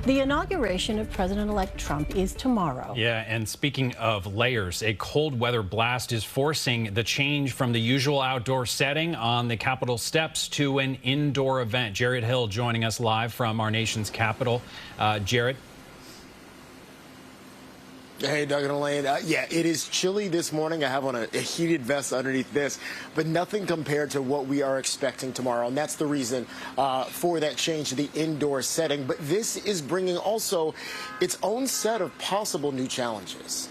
The inauguration of President-elect Trump is tomorrow. Yeah, and speaking of layers, a cold weather blast is forcing the change from the usual outdoor setting on the Capitol steps to an indoor event. Jared Hill joining us live from our nation's capital. Jared. Hey, Doug and Elaine. Yeah, it is chilly this morning. I have on a heated vest underneath this, but nothing compared to what we are expecting tomorrow. And that's the reason for that change to the indoor setting. But this is bringing also its own set of possible new challenges.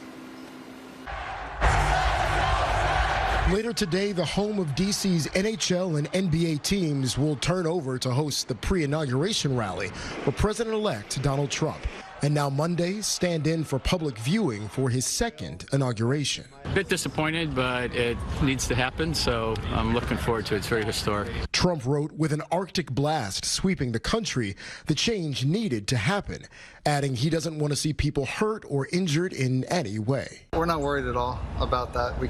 Later today, the home of D.C.'s NHL and NBA teams will turn over to host the pre-inauguration rally for President-elect Donald Trump. And now Mondays stand in for public viewing for his second inauguration. A bit disappointed, but it needs to happen, so I'm looking forward to it. It's very historic. Trump wrote, with an Arctic blast sweeping the country, the change needed to happen, adding he doesn't want to see people hurt or injured in any way. We're not worried at all about that. We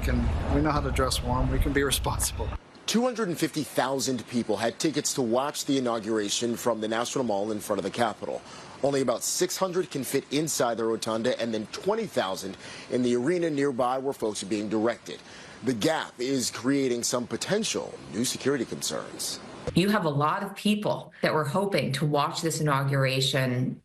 know how to dress warm. We can be responsible. 250,000 people had tickets to watch the inauguration from the National Mall in front of the Capitol. Only about 600 can fit inside the rotunda, and then 20,000 in the arena nearby where folks are being directed. The gap is creating some potential new security concerns. You have a lot of people that were hoping to watch this inauguration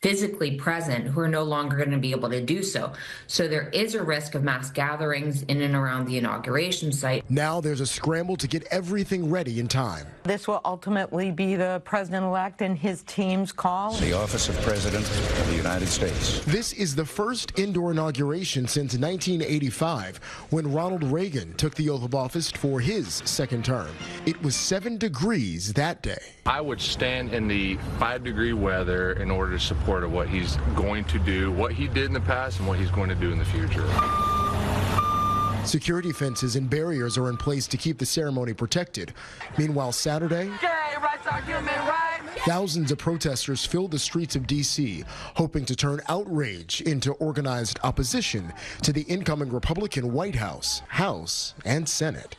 physically present who are no longer going to be able to do so. So there is a risk of mass gatherings in and around the inauguration site. Now there's a scramble to get everything ready in time. This will ultimately be the president-elect and his team's call. The office of President of the United States. This is the first indoor inauguration since 1985, when Ronald Reagan took the oath of office for his second term. It was 7 degrees that day. I would stand in the 5-degree weather in order to support what he's going to do, what he did in the past, and what he's going to do in the future. Security fences and barriers are in place to keep the ceremony protected. Meanwhile, Saturday, thousands of protesters filled the streets of D.C., hoping to turn outrage into organized opposition to the incoming Republican White House, House, and Senate.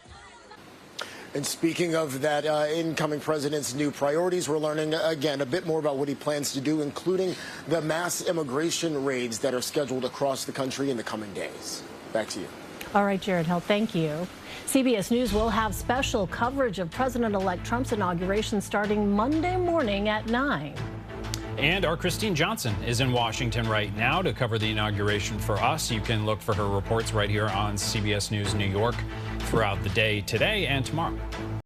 And speaking of that incoming president's new priorities, we're learning, again, a bit more about what he plans to do, including the mass immigration raids that are scheduled across the country in the coming days. Back to you. All right, Jared Hill, thank you. CBS News will have special coverage of President-elect Trump's inauguration starting Monday morning at 9. And our Christine Johnson is in Washington right now to cover the inauguration for us. You can look for her reports right here on CBS News New York throughout the day today and tomorrow.